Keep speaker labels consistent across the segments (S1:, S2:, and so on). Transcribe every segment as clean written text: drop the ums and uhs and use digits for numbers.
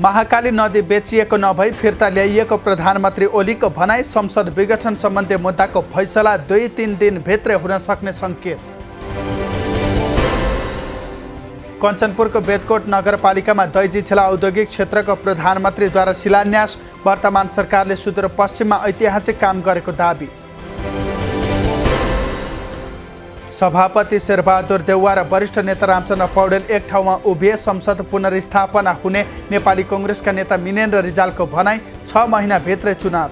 S1: महाकाली नदी बेचिएको नभई फिर्ता ल्याइएको प्रधानमन्त्री ओलीको भनाई। संसद विघटन सम्बन्धी मुद्दाको फैसला 2-3 दिनभित्रै हुन सक्ने सङ्केत। कञ्चनपुरको बेदकोट नगरपालिकामा दैजीछेला औद्योगिक क्षेत्रको प्रधानमन्त्रीद्वारा शिलान्यास। वर्तमान सरकारले सुदूरपश्चिममा ऐतिहासिक काम गरेको दाबी। सभापति शेरबहादुर देउवा र वरिष्ठ नेता रामचन्द्र पौडेल एक ठाउँमा उभिए। संसद पुनर्स्थापना हुने नेपाली कङ्ग्रेसका नेता मिनेन्द्र रिजालको भनाई। 6 महिनाभित्रै चुनाव।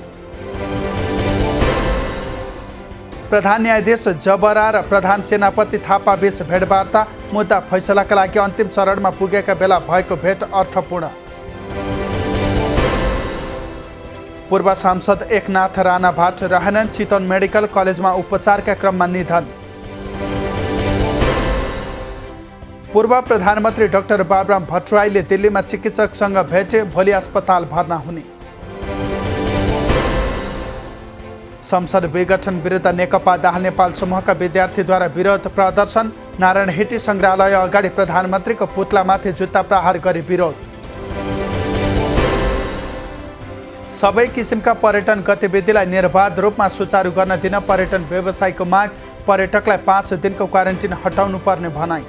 S1: प्रधान न्यायाधीश जबरा र प्रधान सेनापति थापाबीच भेटवार्ता। मुद्दा फैसलाका लागि अन्तिम चरणमा पुगेका बेला भएको भेट अर्थपूर्ण। पूर्व सांसद एकनाथ राणा भाट रहेनन्। चितवन मेडिकल कलेजमा उपचारका क्रममा निधन। पूर्व प्रधानमन्त्री डाक्टर बाबुराम भट्टराईले दिल्लीमा चिकित्सकसँग भेटे। भोलि अस्पताल भर्ना हुने। संसद विघटन विरुद्ध नेकपा दाहाल नेपाल समूहका विद्यार्थीद्वारा विरोध प्रदर्शन। नारायण हिटी सङ्ग्रहालय अगाडि प्रधानमन्त्रीको पुतलामाथि जुत्ता प्रहार गरी विरोध। सबै किसिमका पर्यटन गतिविधिलाई निर्बाध रूपमा सुचारू गर्न दिन पर्यटन व्यवसायको माग। पर्यटकलाई 5 दिनको क्वारेन्टिन हटाउनु पर्ने भनाई।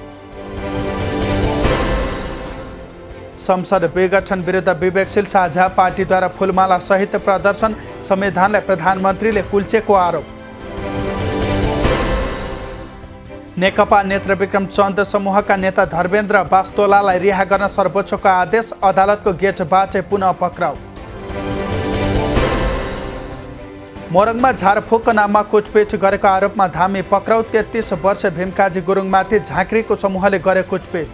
S1: संसद विघटन विरुद्ध विवेकशील साझा पार्टीद्वारा फुलमाला सहित प्रदर्शन। संविधानलाई प्रधानमन्त्रीले कुल्चेको आरोप। नेकपा नेत्रविक्रम चन्द समूहका नेता धर्मेन्द्र बास्तोलालाई रिहा गर्न सर्वोच्चको आदेश। अदालतको गेटबाटै पुनः पक्राउ। मोरङमा झारफुकको नाममा कुटपिट गरेको आरोपमा धामी पक्राउ। 33 वर्ष भीमकाजी गुरुङमाथि झाँक्रीको समूहले गरे कुटपिट।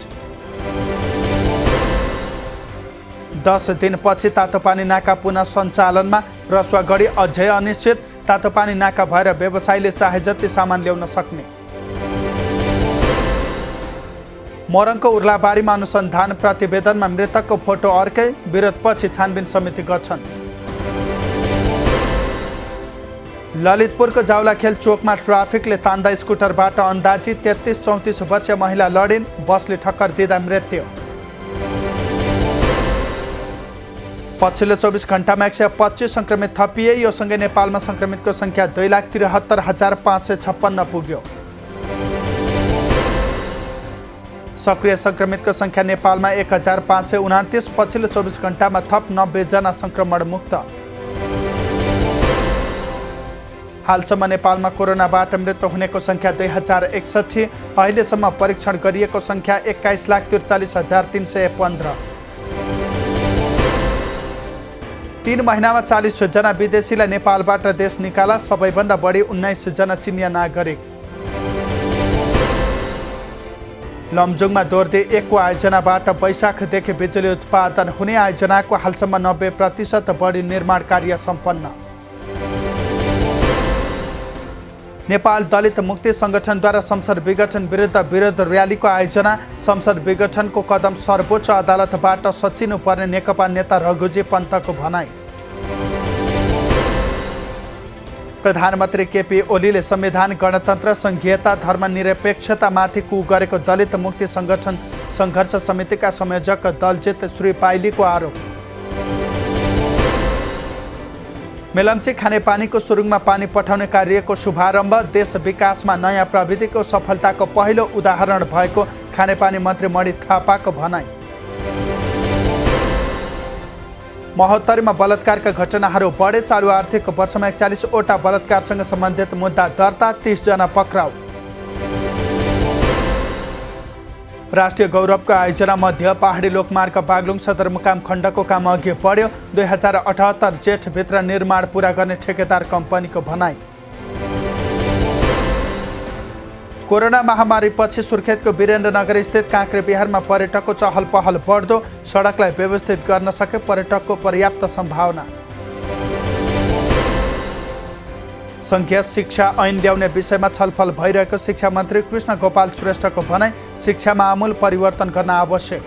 S1: 10 दिनपछि तातोपानी नाका पुनः सञ्चालनमा। रसुवागढी अझै अनिश्चित। तातोपानी नाका भएर व्यवसायीले चाहे जति सामान ल्याउन सक्ने। मोरङको उर्लाबारीमा अनुसन्धान प्रतिवेदनमा मृतकको फोटो अर्कै। विरोधपछि छानबिन समिति गठन। ललितपुरको जाउलाखेल चोकमा ट्राफिकले तान्दा स्कुटरबाट अन्दाजी। 33-34 वर्षीय महिला लडिन्। बसले ठक्कर दिँदा मृत्यु। पछिल्लो 24 घण्टामा 125 सङ्क्रमित थपिए। यो सँगै नेपालमा सङ्क्रमितको सङ्ख्या 2,73,556 पुग्यो। सक्रिय सङ्क्रमितको सङ्ख्या नेपालमा 1,529। पछिल्लो 24 घण्टामा थप 90 जना सङ्क्रमण मुक्त। हालसम्म नेपालमा कोरोनाबाट मृत्यु हुनेको सङ्ख्या 2061। अहिलेसम्म परीक्षण गरिएको सङ्ख्या 21,43,315। 3 महिनामा 40 जना विदेशीलाई नेपालबाट देश निकाला। सबैभन्दा बढी 19 जना चिनिया नागरिक। लमजुङमा दोर्दे 1 को आयोजनाबाट वैशाखदेखि बिजुली उत्पादन हुने। आयोजनाको हालसम्म 90% बढी निर्माण कार्य सम्पन्न। नेपाल दलित मुक्ति सङ्गठनद्वारा संसद विघटन विरुद्ध विरोध र्यालीको आयोजना। संसद विघटनको कदम सर्वोच्च अदालतबाट सचिनुपर्ने नेकपा नेता रघुजी पन्तको भनाई। प्रधानमन्त्री केपी ओलीले संविधान, गणतन्त्र, संघीयता, धर्मनिरपेक्षतामाथि कु गरेको दलित मुक्ति सङ्गठन सङ्घर्ष समितिका संयोजक दलजित श्री पाइलीको आरोप। मेलम्ची खानेपानीको सुरुङमा पानी पठाउने कार्यको शुभारम्भ। देश विकासमा नयाँ प्रविधिको सफलताको पहिलो उदाहरण भएको खानेपानी मन्त्री मणि थापाको भनाई। महोत्तरीमा बलात्कारका घटनाहरू बढे। चालु आर्थिक वर्षमा 41 वटा बलात्कारसँग सम्बन्धित मुद्दा दर्ता। 30 जना पक्राउ। राष्ट्रिय गौरवको आयोजना मध्य पहाडी लोकमार्ग बागलुङ सदरमुकाम खण्डको काम अघि बढ्यो। 2078 जेठभित्र निर्माण पूरा गर्ने ठेकेदार कम्पनीको भनाई। कोरोना महामारीपछि सुर्खेतको वीरेन्द्रनगर स्थित काँक्रे बिहारमा पर्यटकको चहल पहल बढ्दो। सडकलाई व्यवस्थित गर्न सके पर्यटकको पर्याप्त सम्भावना। सङ्घीय शिक्षा ऐन ल्याउने विषयमा छलफल भइरहेको शिक्षा मन्त्री कृष्ण गोपाल श्रेष्ठको भनाई। शिक्षामा आमूल परिवर्तन गर्न आवश्यक।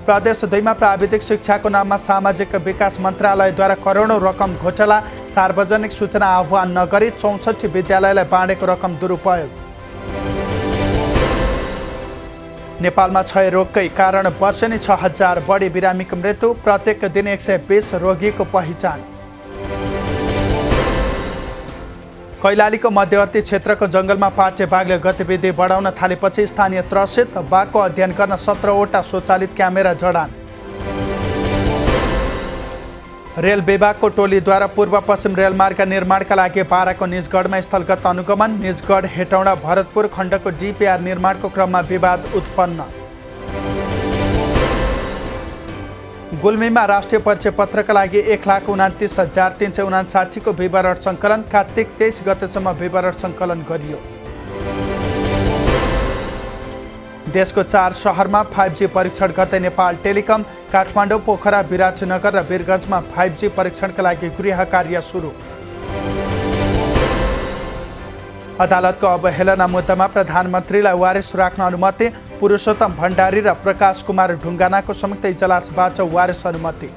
S1: प्रदेश 2 मा प्राविधिक शिक्षाको नाममा सामाजिक विकास मन्त्रालयद्वारा करोडौँ रकम घोटाला। सार्वजनिक सूचना आह्वान नगरी 64 विद्यालयलाई बाँडेको रकम दुरुपयोग। नेपालमा क्षयरोगकै कारण वर्षेनी 6000 बढी बिरामीको मृत्यु, प्रत्येक दिन 120 रोगीको पहिचान। कैलालीको मध्यवर्ती क्षेत्रको जङ्गलमा पाटे बाघले गतिविधि बढाउन थालेपछि स्थानीय त्रसित, बाघको अध्ययन गर्न 17वटा स्वचालित क्यामेरा जडान। रेल विभागको टोलीद्वारा पूर्व पश्चिम रेलमार्गका निर्माणका लागि बाराको निजगढमा स्थलगत अनुगमन, निजगढ हेटौँडा भरतपुर खण्डको डिपिआर निर्माणको क्रममा विवाद उत्पन्न। गुल्मीमा राष्ट्रिय परिचय पत्रका लागि 1,29,359 को विवरण सङ्कलन, कार्तिक 23 गतेसम्म विवरण सङ्कलन गरियो। देशको 4 सहरमा 5G परीक्षण गर्दै नेपाल टेलिकम, काठमाडौँ, पोखरा, विराटनगर र वीरगञ्जमा 5G परीक्षणका लागि गृह कार्य सुरु। अदालतको अवहेलना मुद्दामा प्रधानमन्त्रीलाई वारिस राख्न अनुमति, पुरुषोत्तम भण्डारी र प्रकाश कुमार ढुङ्गानाको संयुक्त इजलासबाट वारिस अनुमति।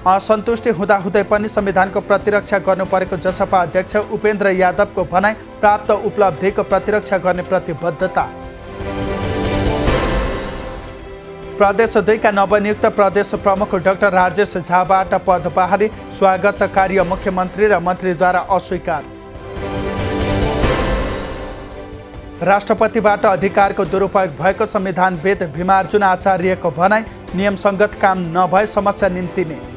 S1: असन्तुष्टि हुँदाहुँदै पनि संविधानको प्रतिरक्षा गर्नुपरेको जसपा अध्यक्ष उपेन्द्र यादवको भनाई, प्राप्त उपलब्धिको प्रतिरक्षा गर्ने प्रतिबद्धता। प्रदेश 2 का नवनियुक्त प्रदेश प्रमुख डाक्टर राजेश झाबाट पदबहाली, स्वागत कार्य मुख्यमन्त्री र मन्त्रीद्वारा अस्वीकार। राष्ट्रपतिबाट अधिकारको दुरुपयोग भएको संविधानविद भीमार्जुन आचार्यको भनाई, नियमसङ्गत काम नभए समस्या निम्तिने।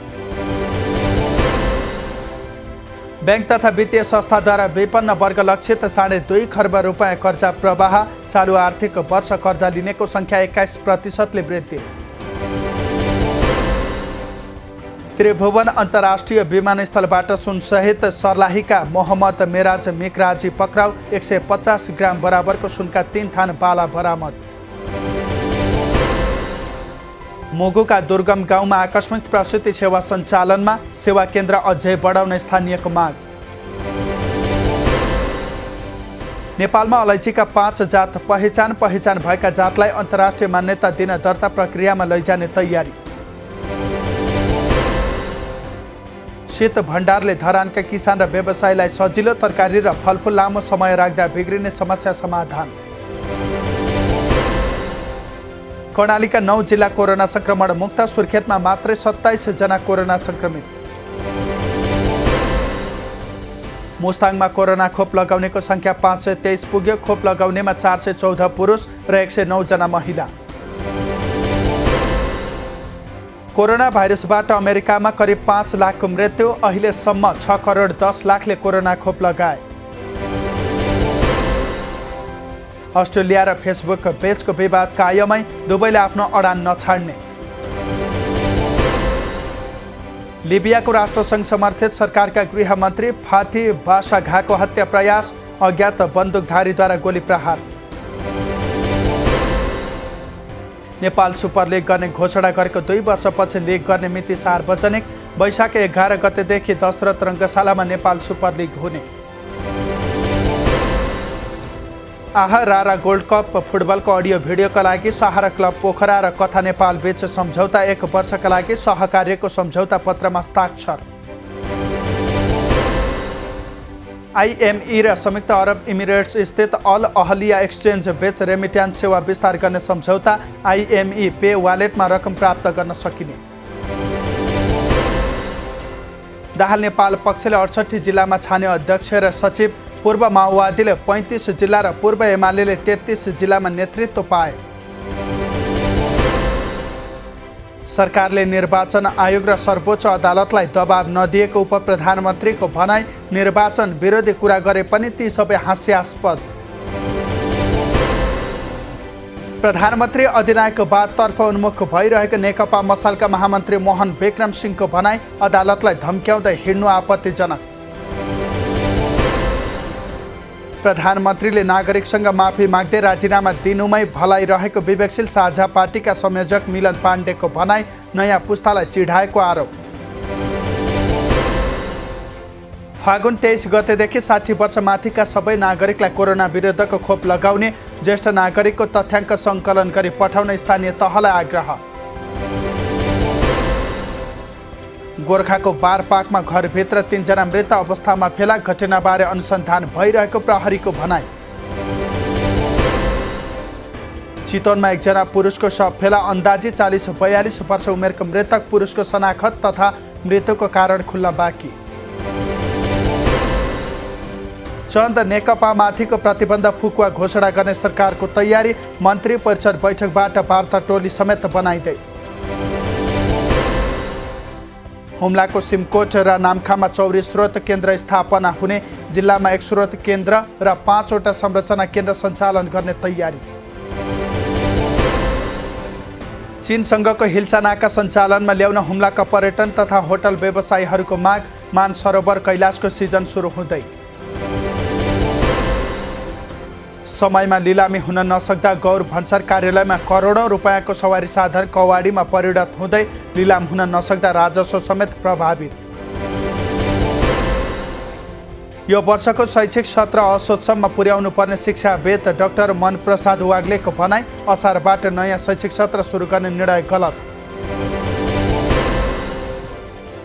S1: बैंक तथा वित्तीय संस्थाद्वारा विपन्न वर्ग लक्षित 2.5 खर्ब रुपियाँ कर्जा प्रवाह, चालु आर्थिक वर्ष कर्जा लिनेको सङ्ख्या 21% वृद्धि। त्रिभुवन अन्तर्राष्ट्रिय विमानस्थलबाट सुनसहित सर्लाहीका मोहम्मद मेराज मिकराजी पक्राउ, 150 ग्राम बराबरको सुनका 3 थान बाला बरामद। मुगुका दुर्गम गाउँमा आकस्मिक प्रसुति सेवा सञ्चालनमा, सेवा केन्द्र अझै बढाउन स्थानीयको माग। नेपालमा अलैँचीका 5 जात पहिचान भएका जातलाई अन्तर्राष्ट्रिय मान्यता दिन दर्ता प्रक्रियामा लैजाने तयारी। शीत भण्डारले धरानका किसान र व्यवसायीलाई सजिलो, तरकारी र फलफुल लामो समय राख्दा बिग्रिने समस्या समाधान। कर्णालीका 9 जिल्ला कोरोना संक्रमण मुक्त, सुर्खेतमा मात्रै 27 जना कोरोना संक्रमित। मुस्ताङमा कोरोना खोप लगाउनेको सङ्ख्या 523 पुग्यो, खोप लगाउनेमा 414 पुरुष र 109 जना महिला। कोरोना भाइरसबाट अमेरिकामा करिब 5 लाखको मृत्यु, अहिलेसम्म 6 करोड 10 लाखले कोरोना खोप लगाए। अस्ट्रेलिया र फेसबुक पेजको विवाद कायमै, दुवैले आफ्नो अडान नछाड्ने। लिबियाको राष्ट्रसङ्घ समर्थित सरकारका गृहमन्त्री फाथी बासाघाको हत्या प्रयास, अज्ञात बन्दुकधारीद्वारा गोली प्रहार। नेपाल सुपर लिग गर्ने घोषणा गरेको 2 वर्षपछि लिग गर्ने मिति सार्वजनिक, वैशाख 11 गतेदेखि दशरथ रङ्गशालामा नेपाल सुपर लिग हुने। रारा गोल्ड कप फुटबलको अडियो भिडियोका लागि सहारा क्लब पोखरा र कथा नेपाल बीच सम्झौता, 1 वर्षका लागि सहकार्यको सम्झौता पत्रमा हस्ताक्षर। IME र संयुक्त अरब इमिरेट्स स्थित अल अहलिया एक्सचेन्ज बीच रेमिट्यान्स सेवा विस्तार गर्ने सम्झौता, IME पे वालेटमा रकम प्राप्त गर्न सकिने। दाहाल नेपाल पक्षले 68 जिल्लामा छाने अध्यक्ष र सचिव, पूर्व माओवादीले 35 जिल्ला र पूर्व एमाले 33 जिल्लामा नेतृत्व पाए। सरकारले निर्वाचन आयोग र सर्वोच्च अदालतलाई दबाब नदिएको उप प्रधानमन्त्रीको भनाई, निर्वाचन विरोधी कुरा गरे पनि ती सबै हास्यास्पद। प्रधानमन्त्री अधिनायकवादतर्फ उन्मुख भइरहेको नेकपा मसालका महामन्त्री मोहन विक्रम सिंहको भनाई, अदालतलाई धम्क्याउँदै हिँड्नु आपत्तिजनक। प्रधानमन्त्रीले नागरिकसँग माफी माग्दै राजीनामा दिनुमै भलाइ रहेको विवेकशील साझा पार्टीका संयोजक मिलन पाण्डेको भनाई, नयाँ पुस्तालाई चिढाएको आरोप। फागुन 23 गतेदेखि 60 वर्ष माथिका सबै नागरिकलाई कोरोना विरुद्धको खोप लगाउने, ज्येष्ठ नागरिकको तथ्याङ्क सङ्कलन गरी पठाउन स्थानीय तहलाई आग्रह। गोर्खाको बारपाकमा घरभित्र 3 जना मृत अवस्थामा फेला, घटनाबारे अनुसन्धान भइरहेको प्रहरीको भनाई। चितवनमा एकजना पुरुषको शव फेला, अन्दाजी 40-42 वर्ष उमेरको मृतक पुरुषको शनाखत तथा मृत्युको कारण खुल्न बाँकी। चन्द नेकपामाथिको प्रतिबन्ध फुकुवा घोषणा गर्ने सरकारको तयारी, मन्त्री परिषद बैठकबाट वार्ता टोली समेत बनाइँदै। हुम्लाको सिमकोट र नामखामा चौरी स्रोत केन्द्र स्थापना हुने, जिल्लामा 1 स्रोत केन्द्र र 5वटा संरचना केन्द्र सञ्चालन गर्ने तयारी। चीनसँगको हिल्सा नाका सञ्चालनमा ल्याउन हुम्लाका पर्यटन तथा होटल व्यवसायीहरूको माग, मानसरोवर कैलाशको सिजन सुरु हुँदै। समयमा लिलामी हुन नसक्दा गौर भन्सार कार्यालयमा करोडौँ रुपैयाँको सवारी साधन कवाडीमा परिणत हुँदै, लिलाम हुन नसक्दा राजस्व समेत प्रभावित। यो वर्षको शैक्षिक सत्र असोजसम्म पुर्याउनु पर्ने शिक्षाविद डाक्टर मनप्रसाद वाग्लेको भनाई, असारबाट नयाँ शैक्षिक सत्र सुरु गर्ने निर्णय गलत।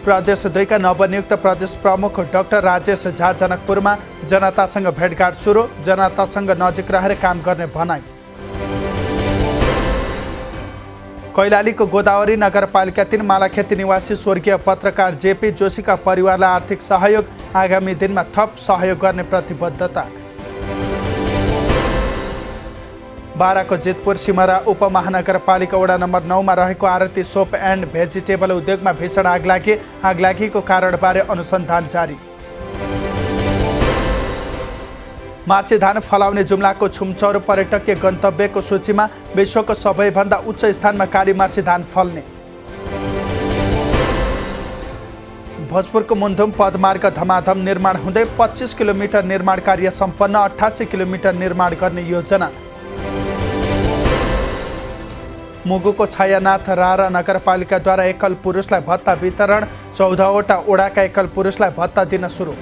S1: प्रदेश 2 का नवनियुक्त प्रदेश प्रमुख डाक्टर राजेश झा जनकपुरमा, जनतासँग भेटघाट सुरु, जनतासँग नजिक रहेर काम गर्ने भनाई। कैलालीको गोदावरी नगरपालिका 3 मालाखेती निवासी स्वर्गीय पत्रकार जेपी जोशीका परिवारलाई आर्थिक सहयोग, आगामी दिनमा थप सहयोग गर्ने प्रतिबद्धता। बाराको जितपुर सिमरा उपमहानगरपालिका वडा नम्बर 9 मा रहेको आरती सोप एन्ड भेजिटेबल उद्योगमा भीषण आगलागीको कारणबारे अनुसन्धान जारी। माछीधान फलाउने जुम्लाको छुमचौर पर्यटकीय गन्तव्यको सूचीमा, विश्वको सबैभन्दा उच्च स्थानमा काली माछीधान फल्ने। भोजपुरको मुन्धुम पदमार्ग धमाधम निर्माण हुँदै 25 किलोमिटर निर्माण कार्य सम्पन्न, 88 किलोमिटर निर्माण गर्ने योजना। मुगुको छायानाथ रारा नगरपालिकाद्वारा एकल पुरुषलाई भत्ता वितरण, 14वटा ओडाका एकल पुरुषलाई भत्ता दिन सुरु।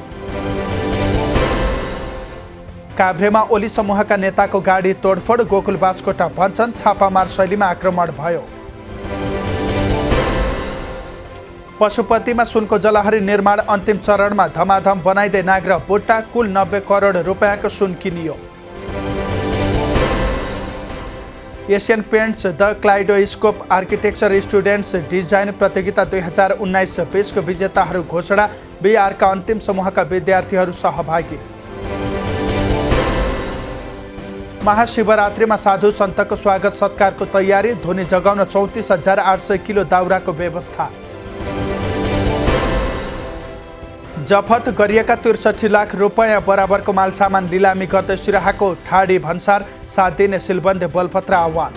S1: काभ्रेमा ओली समूहका नेताको गाडी तोडफोड, गोकुल बास्कोटा भन्छन् छापामार शैलीमा आक्रमण भयो। पशुपतिमा सुनको जलहरी निर्माण अन्तिम चरणमा, धमाधम बनाइँदै नाग र बुट्टा, कुल 90 करोड रुपैयाँको सुन किनियो। Asian Paints the kaleidoscope architecture students design प्रतियोगिता 2019-20 को विजेताहरू घोषणा, बिहारका अन्तिम समूहका विद्यार्थीहरू सहभागी। महाशिवरात्रिमा साधु सन्तको स्वागत सत्कारको तयारी, ध्वनि जगाउन 34,800 किलो दाउराको व्यवस्था। जफत गरिएका 63 लाख रुपैयाँ बराबरको मालसामान लिलामी गर्दै सिराहाको ठाडी भन्सार, 7 दिने सिलबन्दी बलपत्र आह्वान।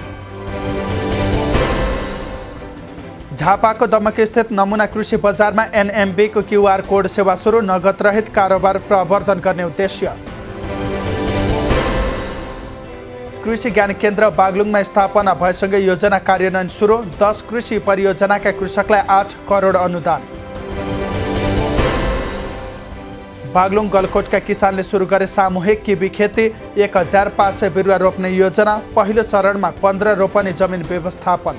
S1: झापाको दमकस्थित नमुना कृषि बजारमा एनएमबीको क्युआर कोड सेवा सुरु, नगद रहित कारोबार प्रवर्धन गर्ने उद्देश्य। कृषि ज्ञान केन्द्र बागलुङमा स्थापना भएसँगै योजना कार्यान्वयन सुरु, 10 कृषि परियोजनाका कृषकलाई 8 करोड अनुदान। बागलुङ गलकोटका किसानले सुरु गरे सामूहिक किवी खेती, 1500 बिरुवा रोप्ने योजना, पहिलो चरणमा 15 रोपनी जमिन व्यवस्थापन।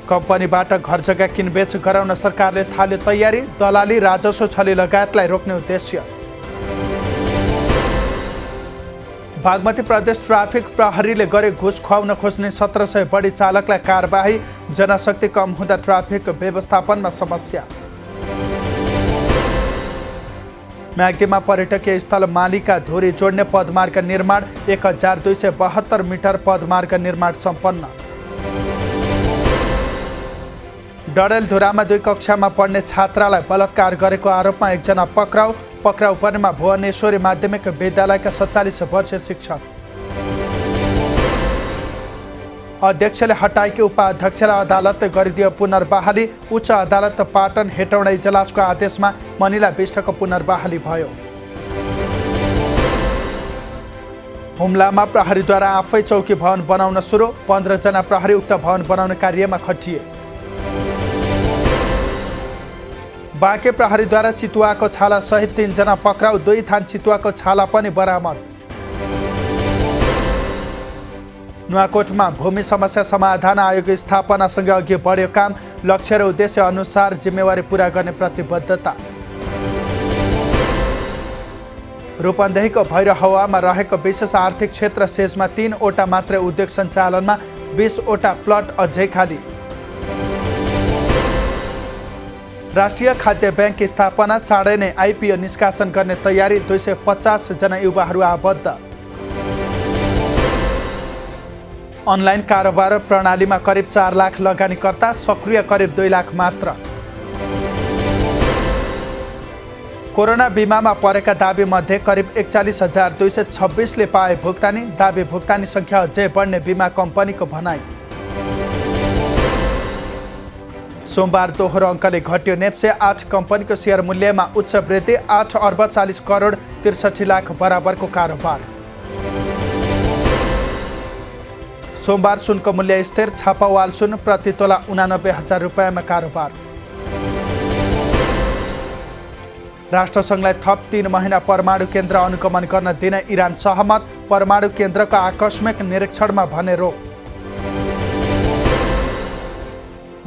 S1: कम्पनीबाट घर जग्गा किनबेच गराउन सरकारले थाल्यो तयारी, दलाली, राजस्व छली लगायतलाई रोक्ने उद्देश्य। बागमती प्रदेश ट्राफिक प्रहरीले गरे घुस खुवाउन खोज्ने 1700 बढी चालकलाई कारबाही, जनशक्ति कम हुँदा ट्राफिक व्यवस्थापनमा समस्या। म्याग्दीमा पर्यटकीय स्थल मालिका धुरी जोड्ने पदमार्ग निर्माण, 1272 मिटर पदमार्ग निर्माण सम्पन्न। डडेलधुरामा 2 कक्षामा पढ्ने छात्रालाई बलात्कार गरेको आरोपमा एकजना पक्राउ पर्नेमा भुवनेश्वरी माध्यमिक विद्यालयका 47 वर्षीय शिक्षक। अध्यक्षले हटाएकी उपाध्यक्षलाई अदालतले गरिदियो पुनर्बहाली, उच्च अदालत पाटन हेटौँडा इजलासको आदेशमा मनिला विष्टको पुनर्बहाली भयो। हुम्लामा प्रहरीद्वारा आफै चौकी भवन बनाउन सुरु, 15 जना प्रहरी उक्त भवन बनाउने कार्यमा खटिए। बाँके प्रहरीद्वारा चितुवाको छाला सहित 3 जना पक्राउ, 2 थान चितुवाको छाला पनि बरामद। नुवाकोटमा भूमि समस्या समाधान आयोग स्थापनासँगै अघि बढ्यो काम, लक्ष्य र उद्देश्य अनुसार जिम्मेवारी पूरा गर्ने प्रतिबद्धता। रूपन्देहीको भैरहवामा रहेको विशेष आर्थिक क्षेत्र सेजमा 3वटा मात्रै उद्योग सञ्चालनमा 20वटा प्लट अझै खाली। राष्ट्रिय खाद्य ब्याङ्क स्थापना चाँडै नै आइपिओ निष्कासन गर्ने तयारी 250 जना युवाहरू आबद्ध। अनलाइन कारोबार प्रणालीमा करिब 4 लाख लगानीकर्ता, सक्रिय करिब 2 लाख मात्र। कोरोना बिमामा परेका दाबीमध्ये करिब 41,226 ले पाए भुक्तानी। दाबी भुक्तानी सङ्ख्या अझै बढ्ने बिमा कम्पनीको भनाइ। सोमबार दोहोरो अङ्कले घट्यो नेप्से। 8 कम्पनीको सेयर मूल्यमा उच्च वृद्धि। 8 अर्ब 40 करोड 63 लाख बराबरको कारोबार। सोमबार सुनको मूल्य स्थिर। छापावाल सुन प्रति तोला 89,000 रुपियाँमा कारोबार। राष्ट्रसङ्घलाई थप 3 महिना परमाणु केन्द्र अनुगमन गर्न दिन इरान सहमत। परमाणु केन्द्रको आकस्मिक निरीक्षणमा भने रोक।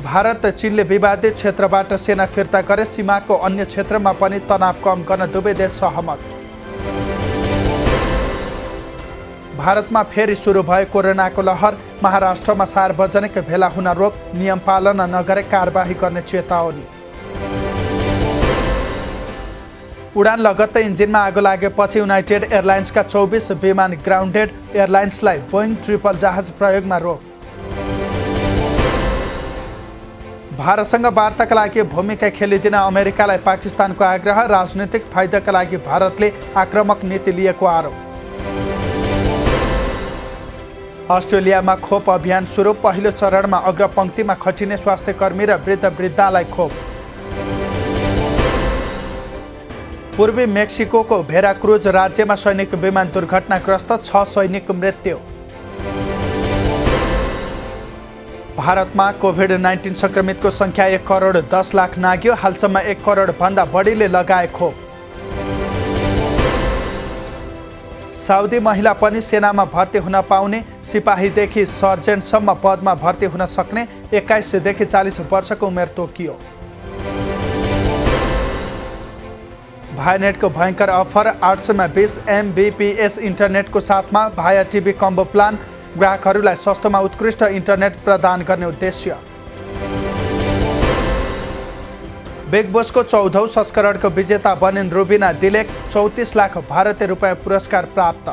S1: भारत चीनले विवादित क्षेत्रबाट सेना फिर्ता गरे। सीमाको अन्य क्षेत्रमा पनि तनाव कम गर्न दुवै देश सहमत। भारतमा फेरि सुरु भयो कोरोनाको लहर। महाराष्ट्रमा सार्वजनिक भेला हुन रोक। नियम पालना नगरे कारबाही गर्ने चेतावनी। उडान लगत्तै इन्जिनमा आगो लागेपछि युनाइटेड एयरलाइन्सका 24 विमान ग्राउन्डेड। एयरलाइन्सलाई बोइङ ट्रिपल जहाज प्रयोगमा रोक। भारतसँग वार्ताका लागि भूमिका खेलिदिन अमेरिकालाई पाकिस्तानको आग्रह। राजनीतिक फाइदाका लागि भारतले आक्रामक नीति लिएको आरोप। अस्ट्रेलियामा खोप अभियान सुरु। पहिलो चरणमा अग्रपङ्क्तिमा खटिने स्वास्थ्यकर्मी र वृद्धलाई खोप। पूर्वी मेक्सिकोको भेराक्रुज राज्यमा सैनिक विमान दुर्घटनाग्रस्त। 6 सैनिक मृत्यु। भारतमा कोभिड-19 सङ्क्रमितको सङ्ख्या 1 करोड 10 लाख नाग्यो। हालसम्म 1 करोड भन्दा बढीले लगाए खोप। साउदी महिला पनि सेनामा भर्ती हुन पाउने। सिपाहीदेखि सर्जेन्टसम्म पदमा भर्ती हुन सक्ने। 21 देखि 40 वर्षको उमेर तोकियो। भायानेटको भयङ्कर अफर। 820 MBPS इन्टरनेटको साथमा भाया टिभी कम्बो प्लान। ग्राहकहरूलाई सस्तोमा उत्कृष्ट इन्टरनेट प्रदान गर्ने उद्देश्य। बिग बोसको 14औं संस्करणको विजेता बनिन् रुबिना दिलेक। 34 लाख भारतीय रुपियाँ पुरस्कार प्राप्त।